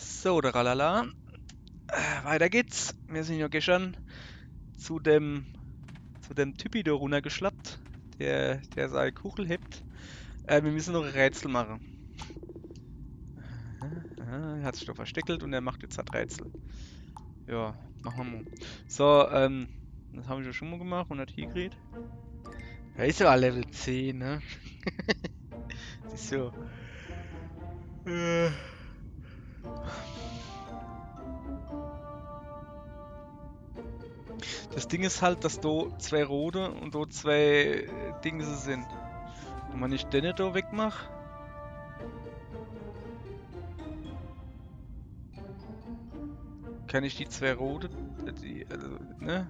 So, der Ralala. Weiter geht's. Wir sind ja gestern zu dem, zu dem Typi da runtergeschlappt, der seine Kuchel hebt. Wir müssen noch ein Rätsel machen. Er hat sich da versteckelt und er macht jetzt halt Rätsel. Ja, machen wir mal. So, das habe ich ja schon mal gemacht, 100 Higrid. Er ist ja Level 10, ne? Das ist so. Äh. Das Ding ist halt, dass da zwei rote und da zwei Dingse sind. Und wenn ich den da wegmache. Kann ich die zwei rote, also, ne?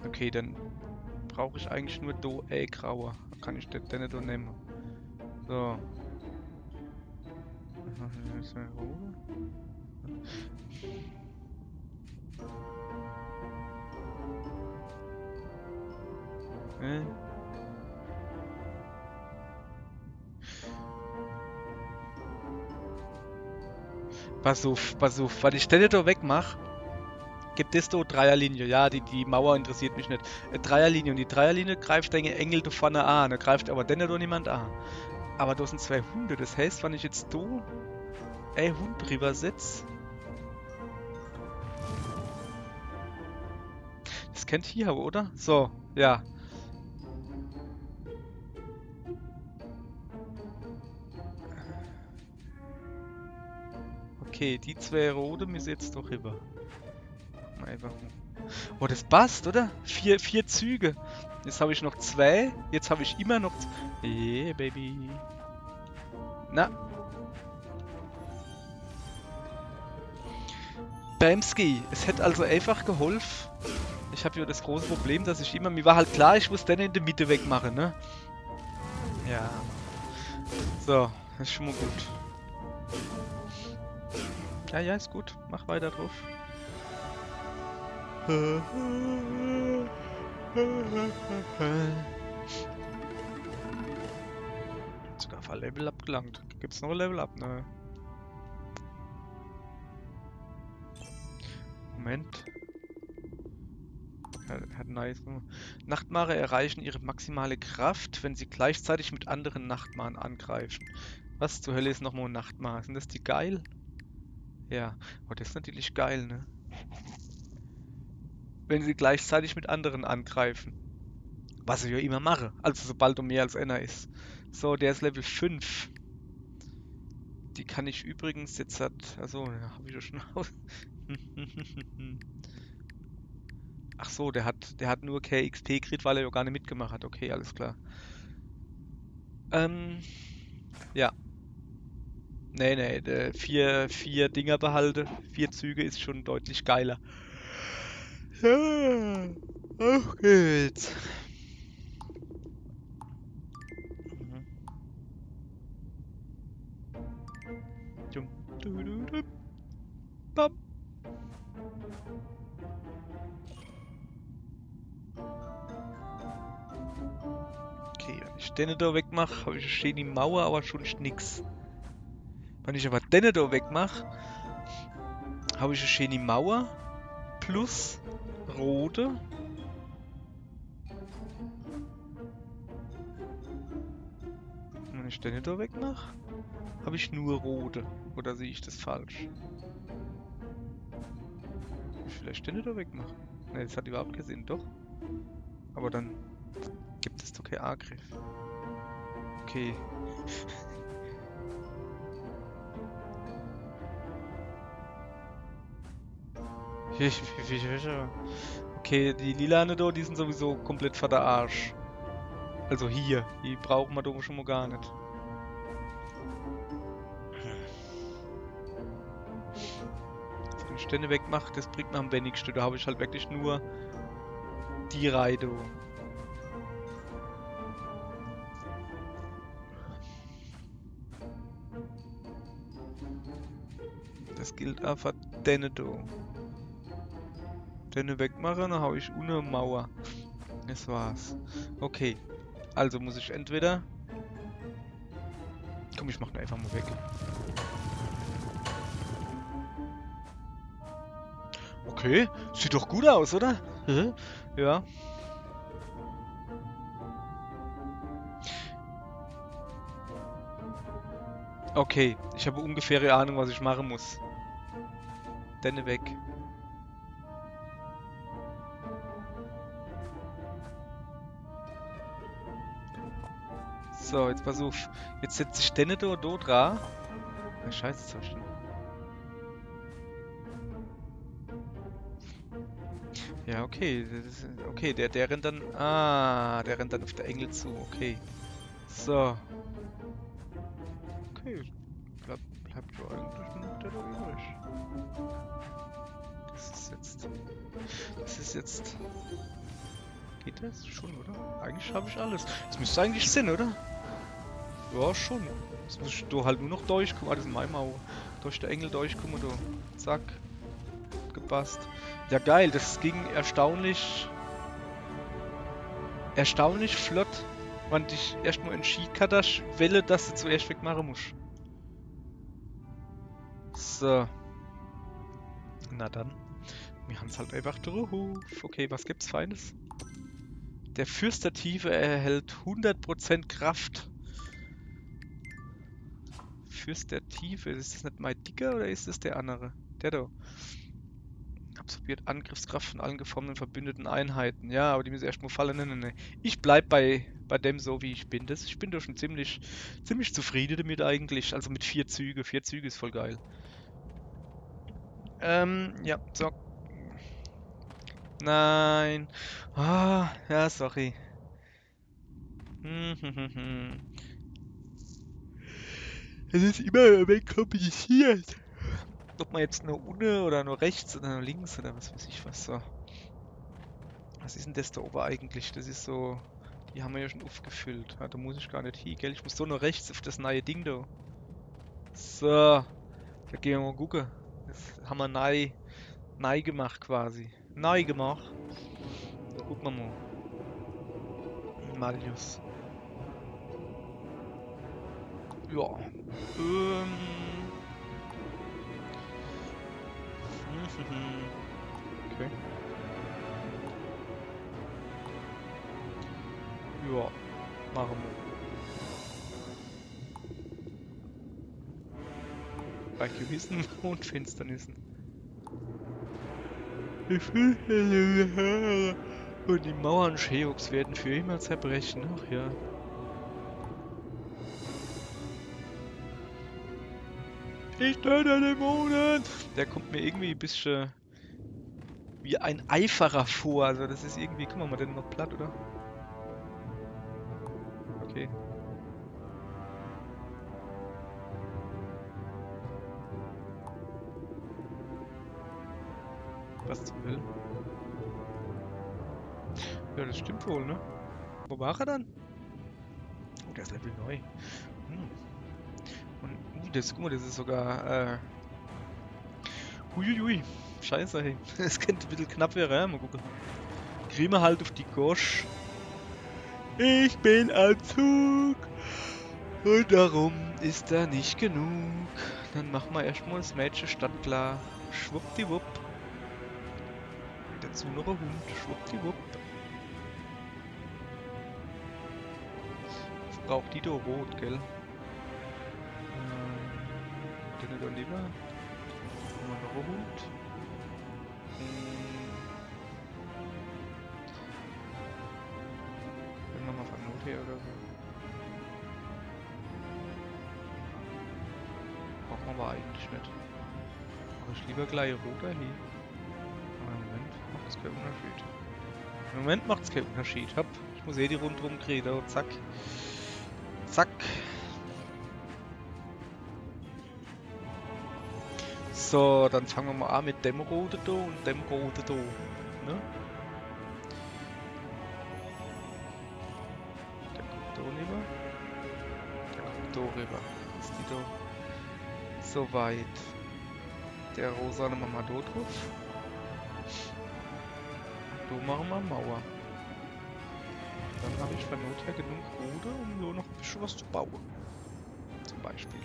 Okay, dann brauche ich eigentlich nur do grauer. Dann kann ich den da nehmen. So. Zwei rote. Ne? Pass auf, weil ich den da wegmache, gibt es da Dreierlinie. Ja, die Mauer interessiert mich nicht. Dreierlinie und die Dreierlinie greift deine Engel da vorne an. Da greift aber den da niemand an. Aber da sind zwei Hunde. Das heißt, wenn ich jetzt da Hund drüber setze. Das kennt hier, oder? So, ja. Okay, die zwei rote müssen jetzt doch rüber. Einfach. Oh, das passt, oder? Vier Züge. Jetzt habe ich noch zwei. Jetzt habe ich immer noch... Yeah, baby. Na. Bamski. Es hätte also einfach geholfen. Ich habe ja das große Problem, dass ich immer... Mir war halt klar, ich muss den in der Mitte wegmachen, ne? Ja. So, das ist schon mal gut. Ja, ist gut. Mach weiter drauf. Sogar für Level Up gelangt. Gibt's noch Level Up? Ne. Moment. Hat nice. Nachtmare erreichen ihre maximale Kraft, wenn sie gleichzeitig mit anderen Nachtmaren angreifen. Was zur Hölle ist nochmal ein Nachtmar? Sind das die geil? Ja. Oh, das ist natürlich geil, ne? Wenn sie gleichzeitig mit anderen angreifen. Was ich ja immer mache. Also sobald du mehr als einer ist. So, der ist Level 5. Die kann ich übrigens jetzt hat. Also, ja, habe ich ja schon aus. Ach so, der hat nur KXP gekriegt, weil er ja gar nicht mitgemacht hat. Okay, alles klar. Ja. Nee, vier Dinger behalte. 4 Züge ist schon deutlich geiler. Ja, auf geht's. Bam. Okay, wenn ich den da wegmache, habe ich stehen die Mauer, aber schon nix. Wenn ich aber den da wegmache, habe ich eine schöne Mauer plus rote. Wenn ich den da wegmache, habe ich nur rote. Oder sehe ich das falsch? Ich vielleicht den da wegmachen? Ne, das hat überhaupt keinen Sinn, doch. Aber dann gibt es doch keinen Angriff. Okay. Okay, die Lilane da, die sind sowieso komplett vor der Arsch. Also hier, die brauchen wir doch schon mal gar nicht. Wenn ich Stände wegmache, das bringt mir am wenigsten. Da habe ich halt wirklich nur die Reihe. Das gilt auch für denne da. Denne wegmachen, dann habe ich eine Mauer. Das war's. Okay. Also muss ich entweder... Komm, ich mach den einfach mal weg. Okay, sieht doch gut aus, oder? Hä? Ja. Okay, ich habe ungefähre Ahnung, was ich machen muss. Denne weg. So, jetzt pass auf. Jetzt setze ich denne da dran. Ah, scheiße, jetzt hab ich den. Ja, okay. Okay, der rennt dann. Ah, der rennt dann auf der Engel zu. Okay. So. Okay. Bleibt ja eigentlich nur noch der da übrig. Das ist jetzt. Geht das schon, oder? Eigentlich habe ich alles. Das müsste eigentlich Sinn, oder? Ja, schon. Jetzt muss ich da halt nur noch durchkommen. Ah, das ist mein Mauer. Durch den Engel durchkommen, da. Zack. Gepasst. Ja, geil. Das ging erstaunlich flott. Wann ich erstmal entschieden hatte, dass ich wähle, dass du zuerst wegmachen musst. So. Na dann. Wir haben es halt einfach drauf. Okay, was gibt's Feines? Der Fürst der Tiefe erhält 100% Kraft. Fürst der Tiefe. Ist das nicht mein Dicker oder ist das der andere? Der da. Absorbiert Angriffskraft von allen geformten verbündeten Einheiten. Ja, aber die müssen erstmal fallen. Nee. Ich bleib bei dem so, wie ich bin. Ich bin doch schon ziemlich zufrieden damit eigentlich. Also mit 4 Züge. 4 Züge ist voll geil. Ja, so. Nein. Ah, ja, sorry. Es ist immer weg kompliziert. Ob man jetzt nur unten oder nur rechts oder nur links oder was weiß ich was so. Was ist denn das da oben eigentlich? Das ist so. Die haben wir ja schon aufgefüllt. Ja, da muss ich gar nicht hin, gell? Ich muss so nur rechts auf das neue Ding da. So. Da gehen wir mal gucken. Das haben wir neu gemacht quasi. Neu gemacht. Gucken wir mal. Marius. Ja. Okay. Ja, machen wir. Bei gewissen Mondfinsternissen. Und die Mauern Sheoks werden für immer zerbrechen. Ach ja. Ich töte Dämonen! Der kommt mir irgendwie ein bisschen wie ein Eiferer vor. Also das ist irgendwie... Guck mal, den noch platt, oder? Okay. Was zum Willen? Ja, das stimmt wohl, ne? Wo war er dann? Oh, der ist Level neu. Und, guck mal, das ist sogar, Huiuiui. Scheiße, hey. Das könnte ein bisschen knapp werden, ja? Mal gucken. Kriegen wir halt auf die Gosch. Ich bin am Zug. Und darum ist da nicht genug. Dann machen wir erstmal das Mädchen stadtklar. Schwuppdiwupp. Dazu noch ein Hund. Schwuppdiwupp. Was braucht die da rot, gell? Den da lieber. Noch ein Hund. Wenn wir mal von Not her oder so. Brauchen wir aber eigentlich nicht. Aber ich lieber gleich roter hier. Aber im Moment macht es keinen Unterschied. Im Moment macht es keinen Unterschied. Ich muss die rundherum kriegen. Oh, zack. Zack. So, dann fangen wir mal an mit dem Roten da und dem Roten da. Ne? Der kommt da rüber. Der kommt da rüber. Ist die da so weit? Der rosa machen wir da drauf. Da machen wir Mauer. Dann habe ich von Not her genug Rode, um nur noch ein bisschen was zu bauen. Zum Beispiel.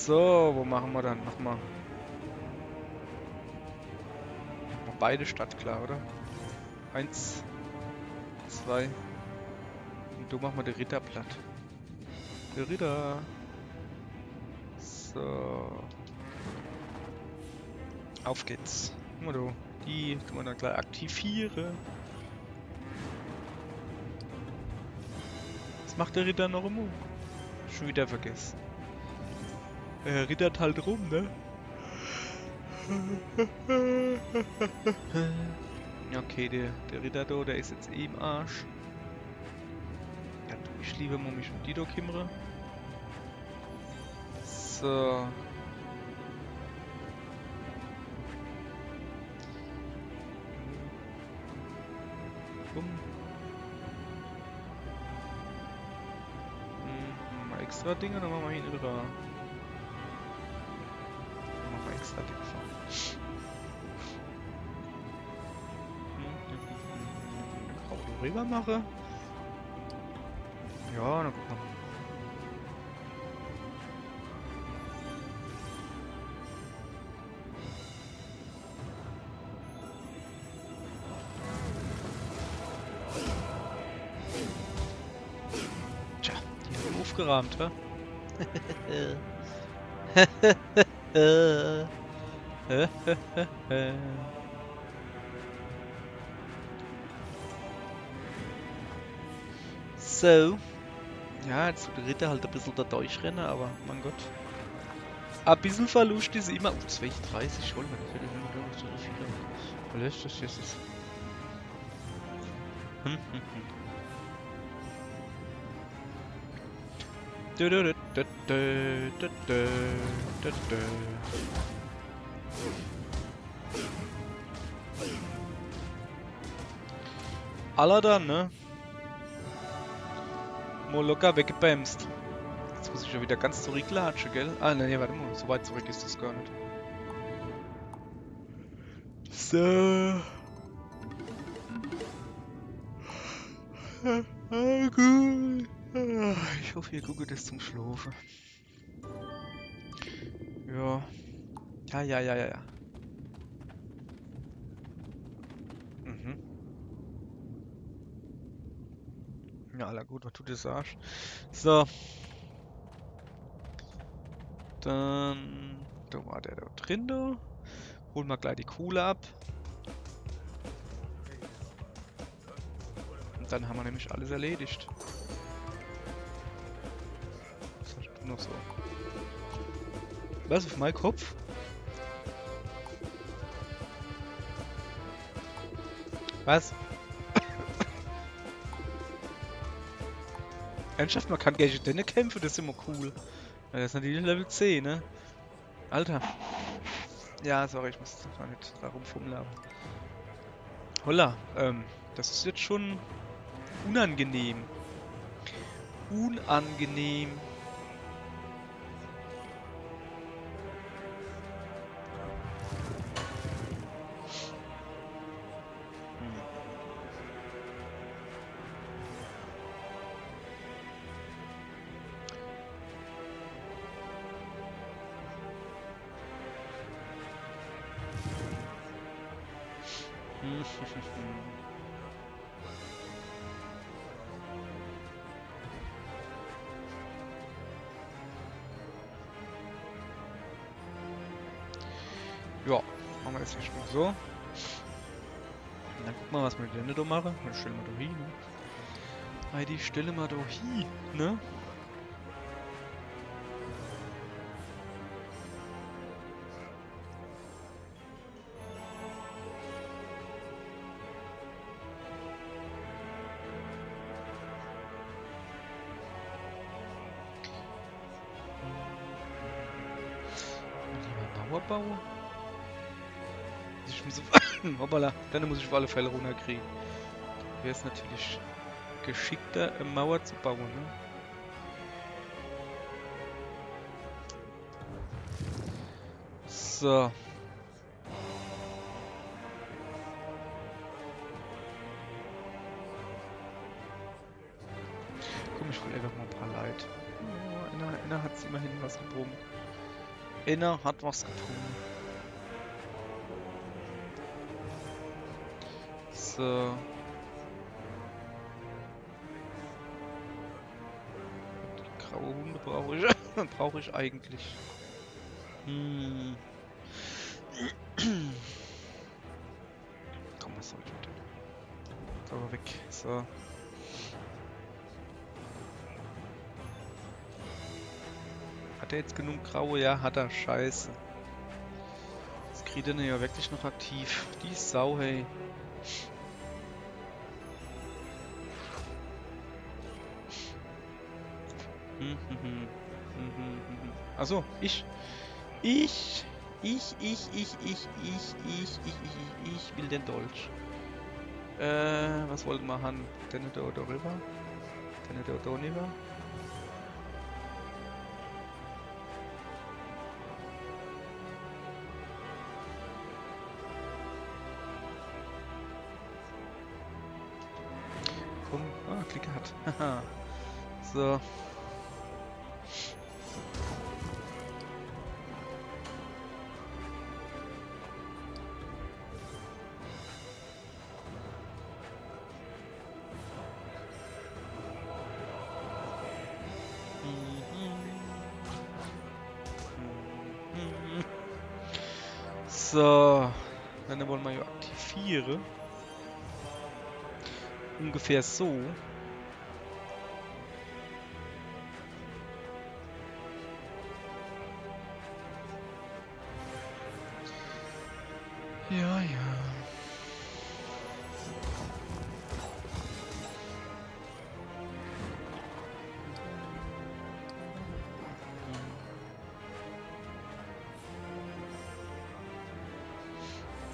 So, wo machen wir dann? Machen wir beide startklar, oder? 1, 2. Und du machen wir den Ritter platt. Der Ritter. So. Auf geht's. Guck mal du. Die können wir dann gleich aktivieren. Was macht der Ritter noch im Mund? Schon wieder vergessen. Er rittert halt rum, ne? Okay, der Ritter da, der ist jetzt eh im Arsch. Ja, du, ich liebe mal mich um die da kümmere. So. Mal extra Dinge, dann machen wir hinten dran. Dann machen wir extra Dinge fahren. Auto rüber mache. Ja, dann guck mal. Tja, die haben aufgeräumt, wa? So. Ja, jetzt wird der Ritter halt ein bisschen da durchrennen, aber mein Gott. Ein bisschen Verlust ist immer. 2,30 holen wir das. Was ist das jetzt? Aller dann, ne? Mal locker weggebämst. Jetzt muss ich schon wieder ganz zurücklatschen, gell? Ah, ne, warte mal. So weit zurück ist das gar nicht. So. Gut. Ich hoffe, ihr guckt das zum Schlafen. Ja. Ja. Mhm. Ja, aller gut, was du dir sagst. So. Dann. Da war der da drin, da. Holen wir gleich die Kohle ab. Und dann haben wir nämlich alles erledigt. Was hast du noch so? Was, auf meinen Kopf? Was? Ernsthaft, man kann gegen Denne kämpfen, das ist immer cool. Ja, das ist natürlich Level 10, ne? Alter. Ja, sorry, ich muss da nicht da rumfummeln. Holla, das ist jetzt schon unangenehm. Unangenehm. Ja, machen wir das hier schon so. Und dann gucken wir, was wir denn da machen. Dann stellen wir da hin. Ne? Die stellen wir da hin, ne? Lieber Mauerbau. Ich muss hoppala, dann muss ich auf alle Fälle runterkriegen. Wäre es natürlich geschickter, eine Mauer zu bauen, ne? So. Komm, ich will einfach mal ein paar Leid. Oh, einer hat es immerhin was gebrummt. Einer hat was getan. So. Die graue Hunde brauche ich eigentlich. Hm. Komm, was soll ich mit dem? So, weg. So. Hat er jetzt genug graue? Ja, hat er. Scheiße. Jetzt kriegt er ja wirklich noch aktiv. Die Sau, hey. Achso, ich will den Dolch. Was wollten wir haben? Den da rüber? Den da rüber? Komm, Klick hat. Haha. So. So, dann wollen wir ja aktivieren. Ungefähr so. Ja, ja.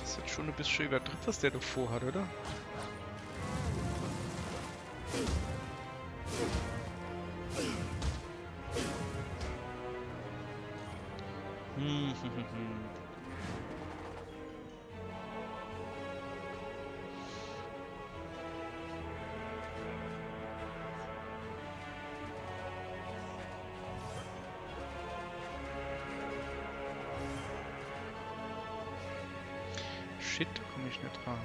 Das wird schon ein bisschen übertrieben, was der da vorhat, oder? Shit, da komme ich nicht ran.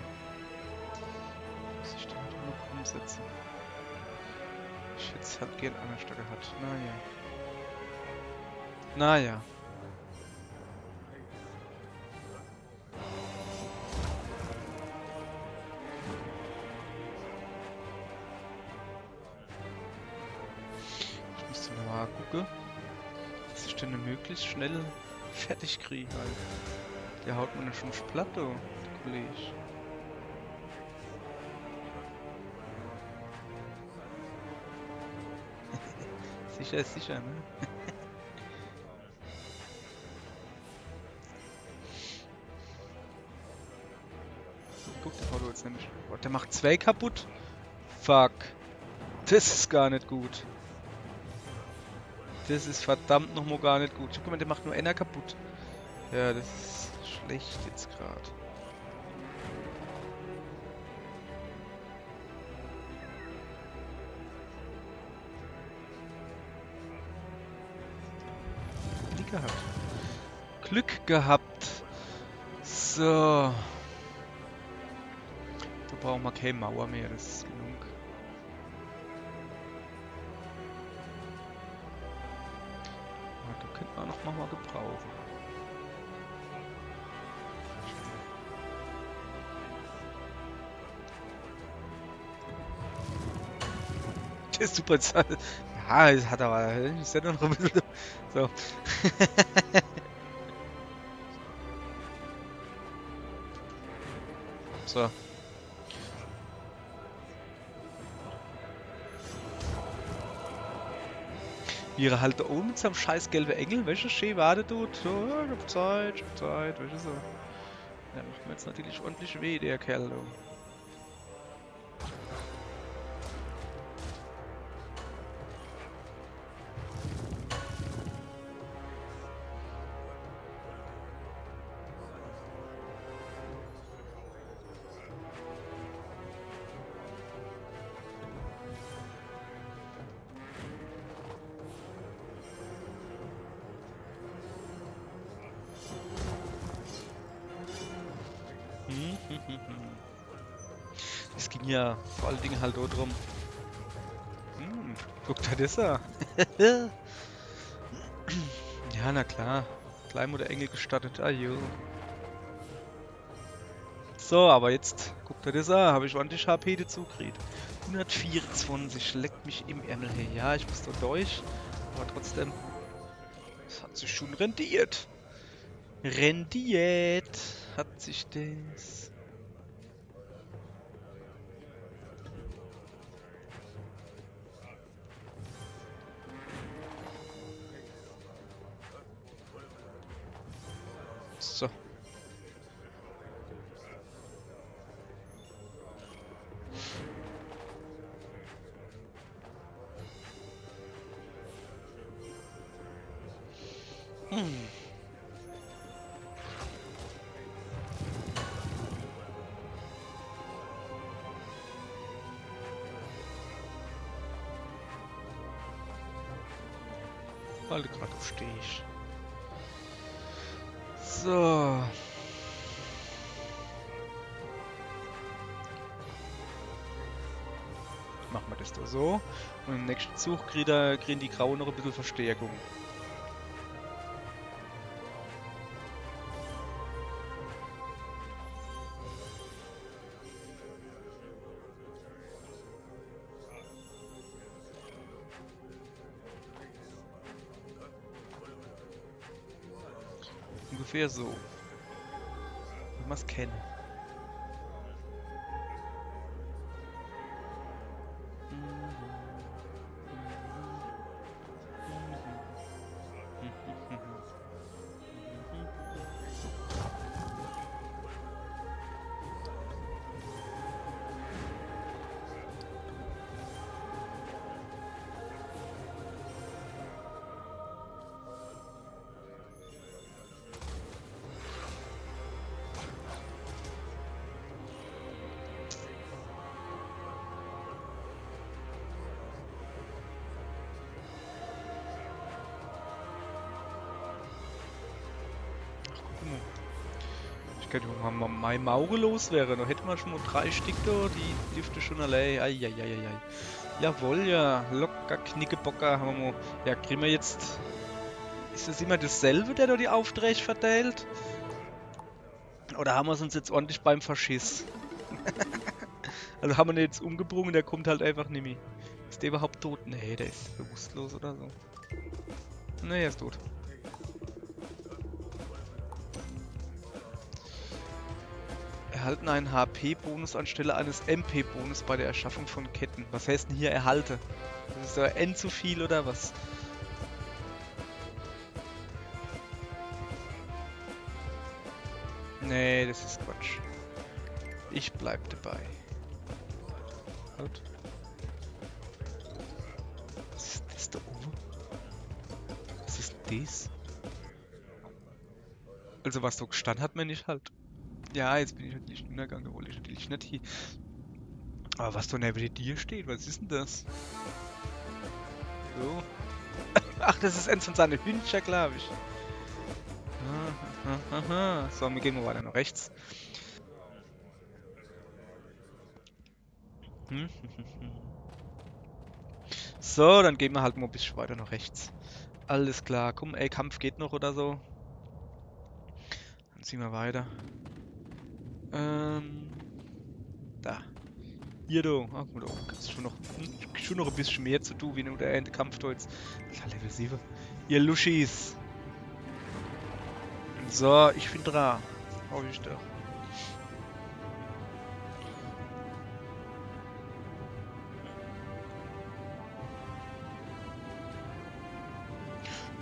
Muss ich da noch umsetzen? Ich hätte es halt gern anders gehabt. Naja. Naja. Ich müsste mal gucken, dass ich den möglichst schnell fertig kriege. Der haut mir schon platt, der Kollege. Sicher ist sicher, ne? Guck, der haut jetzt nämlich. Oh, der macht 2 kaputt. Fuck. Das ist gar nicht gut. Das ist verdammt nochmal gar nicht gut. Guck mal, der macht nur einer kaputt. Ja, das ist schlecht jetzt gerade. Glück gehabt. Glück gehabt. So. Da brauchen wir keine Mauer mehr, das ist genug. Aber da könnten wir noch mal gebrauchen. Der ist super. Ja, es hat aber. Ist ja noch ein bisschen. So. So. Wie er halt da oben mit seinem scheiß gelben Engel, welche schön wartet tut. So, ich hab Zeit, weißt du so. Der macht mir jetzt natürlich ordentlich weh, der Kerl. Du. Es ging ja vor allen Dingen halt auch drum. Guck, da ist er. Ja, na klar. Kleinmutter Engel gestattet. Ah, jo. So, aber jetzt, guck, da ist er. Habe ich ordentlich HP dazu gekriegt. 124, leckt mich im Ärmel. Hey, ja, ich muss da durch. Aber trotzdem, das hat sich schon rendiert. Rendiert hat sich das. So. Weil du gerade stehst. So. Machen wir das da so. Und im nächsten Zug kriegen die Grauen noch ein bisschen Verstärkung. Ungefähr so. Wenn wir es kennen. Ich könnte mal mein Mauge los wäre, dann hätten wir schon mal 3 Stück da, die dürfte schon allein. Eieieiei. Jawohl, ja. Locker, Knickebocker haben wir mal. Ja, kriegen wir jetzt. Ist das immer dasselbe, der da die Aufträge verteilt? Oder haben wir es uns jetzt ordentlich beim Verschiss? Also haben wir ihn jetzt umgebrungen, der kommt halt einfach nicht mehr. Ist der überhaupt tot? Nee, der ist bewusstlos oder so. Nee, er ist tot. Erhalten einen HP-Bonus anstelle eines MP-Bonus bei der Erschaffung von Ketten. Was heißt denn hier erhalte? Das ist ja N zu viel oder was? Nee, das ist Quatsch. Ich bleib dabei. Halt. Was ist das da oben? Was ist das? Also was so gestanden hat, man nicht halt. Ja, jetzt bin ich natürlich im Untergang, da wollte ich natürlich nicht hier. Aber was da neben dir steht, was ist denn das? So. Ach, das ist eins von seinen Hündchen, glaube ich. So, wir gehen mal weiter nach rechts. So, dann gehen wir halt mal ein bisschen weiter nach rechts. Alles klar, komm, ey, Kampf geht noch oder so. Dann ziehen wir weiter. Da. Hier, du. Ach, gut, kannst schon noch ein bisschen mehr zu tun, wie nur der Ende Kampf da jetzt. Klar, Level 7. Ihr Luschis. So, ich bin dran. Hau ich doch.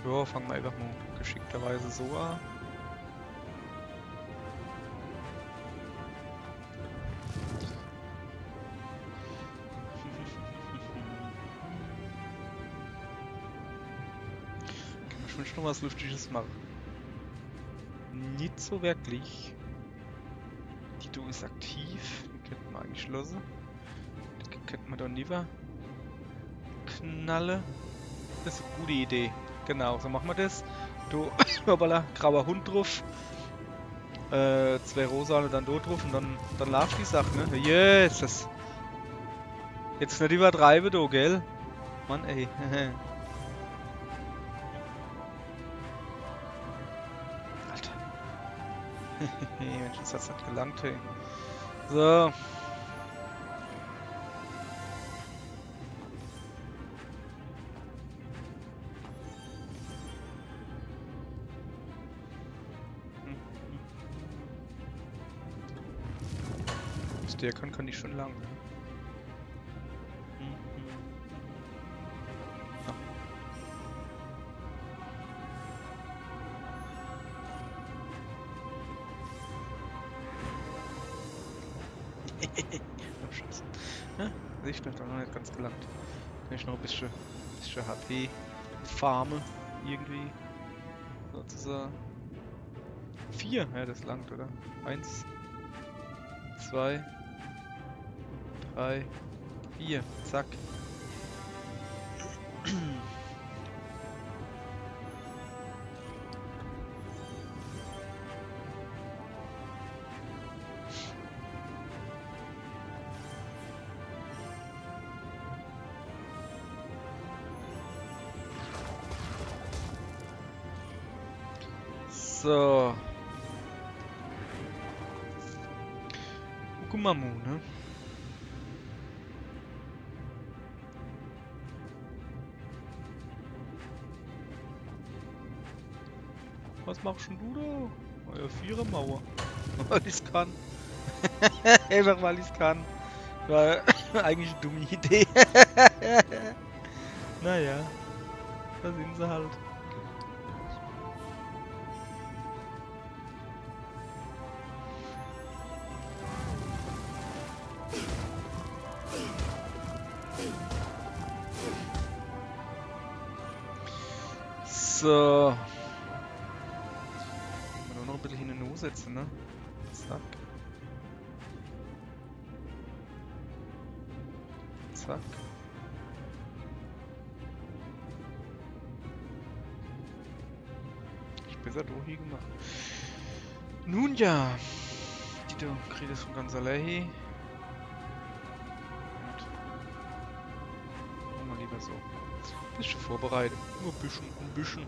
Ja, fangen wir einfach mal geschickterweise so an. Kann man schon noch was Lustiges machen. Nicht so wirklich. Die Du ist aktiv. Die könnten wir eigentlich losen. Die könnten wir doch lieber knalle. Das ist eine gute Idee. Genau, so machen wir das. Du, hoppala, grauer Hund drauf. 2 rosa und dann dort drauf und dann läuft die Sache, ne? Jesus! Jetzt nicht übertreiben, du, gell? Mann, ey. Alter. Mensch, das hat's nicht gelangt, hey. So. Bis der kann ich schon lang. Oh, Scheiße. Ja, Sicht noch nicht ganz gelangt. Kann ich noch ein bisschen HP farmen, irgendwie. Sozusagen. 4, ja, das langt, oder? 1, 2, 3, 4, zack. So. Ukumamu, ne? Was machst denn du da? Euer Vierermauer. Weil ich's kann. Einfach weil ich's kann. War eigentlich eine dumme Idee. Naja. Da sind sie halt. So. Nur noch ein bisschen hinten setzen, ne? Zack. Zack. Ich besser durch gemacht. Nun ja. Die du kriegst von ganz allein. Machen wir lieber so. Bisschen vorbereitet. Nur ein bisschen, ein bisschen.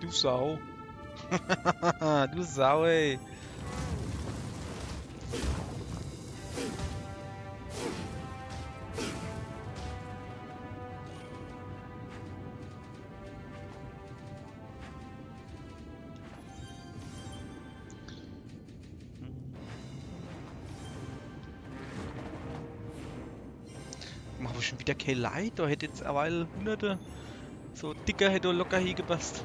Du Sau. Du Sau, ey. Machen wir schon wieder kein Leid, da hätte jetzt eine Hunderte so dicker hätte locker hingepasst.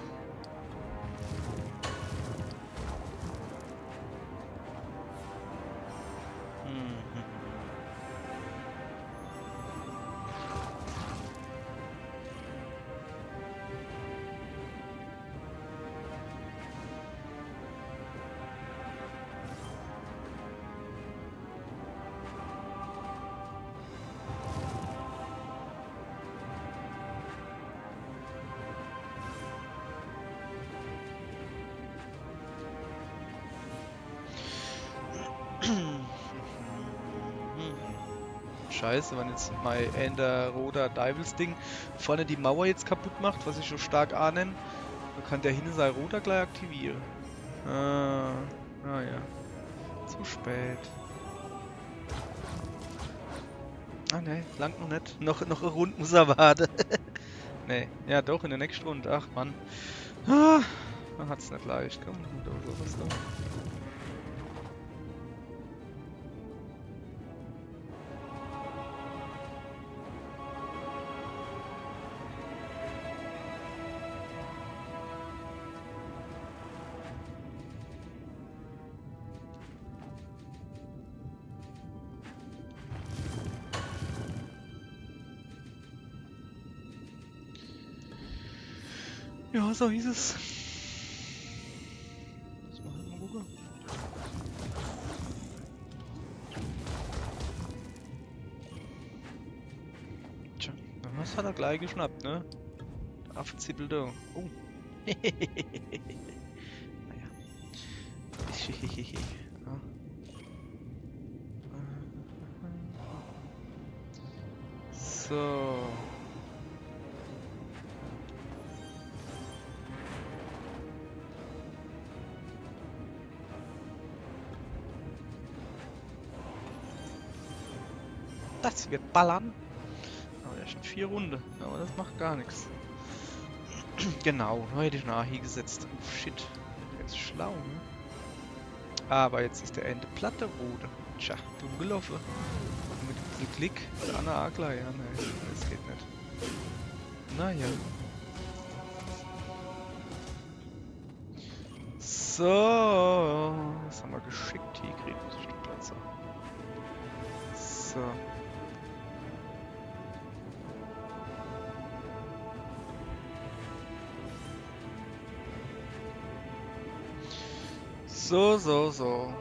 Scheiße, wenn jetzt mein Ender Roder Devils Ding vorne die Mauer jetzt kaputt macht, was ich schon stark ahnen, dann kann der hinten sein Roder gleich aktivieren. Ah ja. Zu spät. Ah ne, langt noch nicht. Noch eine Runde muss er warten. Ne, ja doch, in der nächsten Runde. Ach Mann. Ah, man hat's nicht leicht. Komm, da was da. Ja, so hieß es. Lass mal halt mal gucken. Was hat er gleich geschnappt, ne? Affenzippel da. Oh. Naja. Ja. So. Das wird ballern. Aber erst in 4 Runden. Aber das macht gar nichts. Genau, neu hätte ich nach hier gesetzt. Oh shit. Der ist schlau, ne? Aber jetzt ist der Ende Platte rote. Tja, dumm gelaufen. Mit ein bisschen Klick. Der Anna Agler, ja, ne, das geht nicht. Naja. So. Das haben wir geschickt hier gekriegt, muss ich den Platz haben. So. So.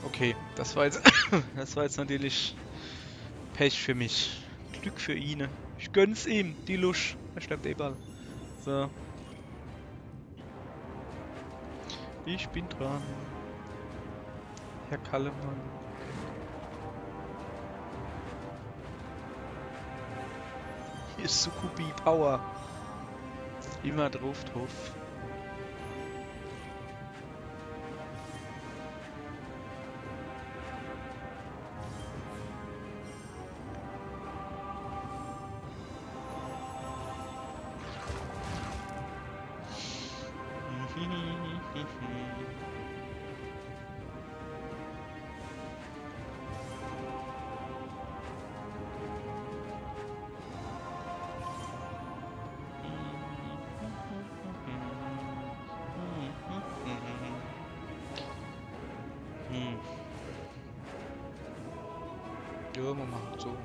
Okay, das war jetzt natürlich Pech für mich. Glück für ihn. Ich gönn's ihm, die Lusch. Er stirbt eh bald. So. Ich bin dran. Herr Kallemann. Hier ist Sukubi Power. Immer drauf. Ja, wir machen so.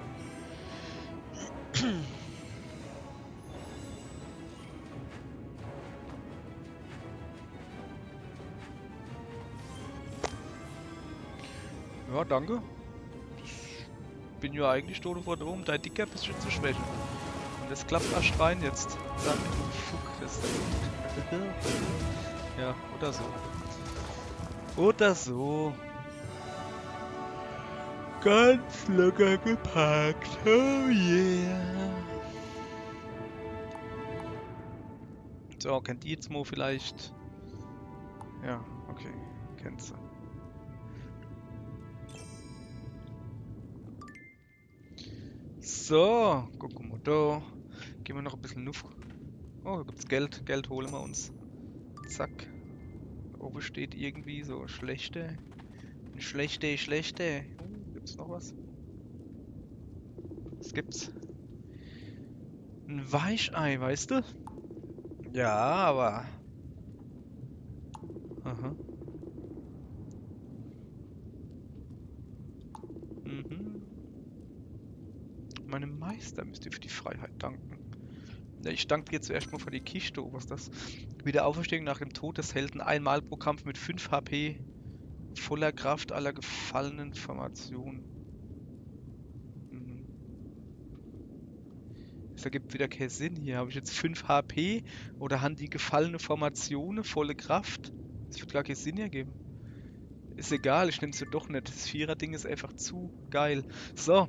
Ja, danke. Ich bin ja eigentlich tot vor drum, dein Dicker ein bisschen zu schwächen. Und das klappt erst rein jetzt. Danke, du Fuck, das ist ja, oder so. Oder so. Ganz locker geparkt. Oh yeah. So, kennt ihr jetzt mal vielleicht? Ja, okay. Kennt sie. So, gucken wir da. Gehen wir noch ein bisschen Nuff. Oh, da gibt's Geld. Geld holen wir uns. Zack. Oben steht irgendwie so schlechte. Schlechte. Gibt's noch was? Was gibt's? Ein Weichei, weißt du? Ja, aber... Aha. Mhm. Meinem Meister müsst ihr für die Freiheit danken. Ja, ich danke dir zuerst mal für die Kiste, was das? Wiederauferstehung nach dem Tod des Helden einmal pro Kampf mit 5 HP. Voller Kraft aller gefallenen Formationen. Das ergibt wieder keinen Sinn hier. Habe ich jetzt 5 HP oder haben die gefallene Formationen volle Kraft? Das wird gar keinen Sinn ergeben. Ist egal, ich nehme es ja doch nicht. Das Vierer-Ding ist einfach zu geil. So.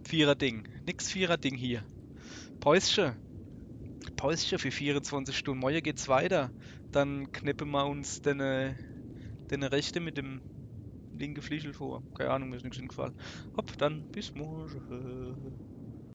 Vierer-Ding. Nix Vierer-Ding hier. Päuschen. Päuschen für 24 Stunden. Morgen geht's weiter. Dann knippen wir uns den Rechte mit dem linken Fliegel vor. Keine Ahnung, mir ist nichts hingefallen. Hopp, dann bis morgen.